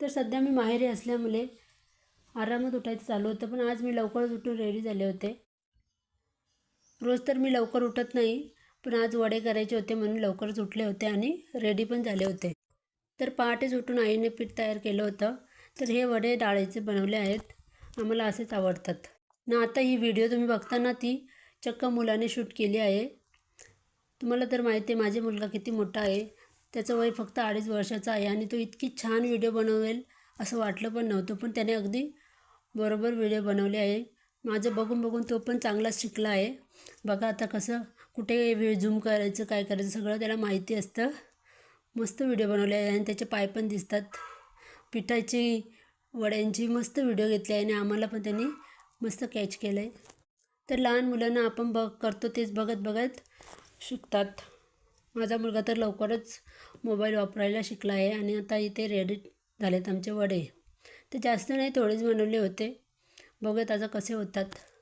तर सध्या मी माहेरी असल्यामुळे आरामात उठायचं चालू होतं, पण आज मी लवकरच उठून रेडी झाले होते. रोज तर मी लवकर उठत नाही, पण आज वडे करायचे होते म्हणून लवकरच उठले होते आणि रेडी पण झाले होते. तर पहाटेच उठून आईने पीठ तयार केलं होतं. तर हे वडे डाळीचे बनवले आहेत. आम्हाला असेच आवडतात ना. आता ही व्हिडिओ तुम्ही बघताना ती चक्क मुलाने शूट केली आहे. तुम्हाला तर माहिती आहे माझा मुलगा किती मोठा आहे. त्याचं वय फक्त 2.5 वर्षाचं आहे आणि तो इतकी छान व्हिडिओ बनवेल असं वाटलं पण नव्हतं, पण त्याने अगदी बरोबर व्हिडिओ बनवले आहे. माझं बघून बघून तो पण चांगलाच शिकला आहे. बघा आता कसं कुठे झूम करायचं, काय करायचं सगळं त्याला माहिती असतं. मस्त व्हिडिओ बनवले आहे आणि त्याचे पाय पण दिसतात. पिठाची वड्यांची मस्त व्हिडिओ घेतली आहे आणि आम्हाला पण त्यांनी मस्त कॅच केलं आहे. तर लहान मुलांना आपण करतो तेच बघत बघत शिकतात. माझा मुलगा तर लवकरच मोबाईल वापरायला शिकला आहे आणि आता इथे रेडी झालेत आमचे वडे. ते जास्त नाही, थोडेच बनवले होते. बघत आता कसे होतात.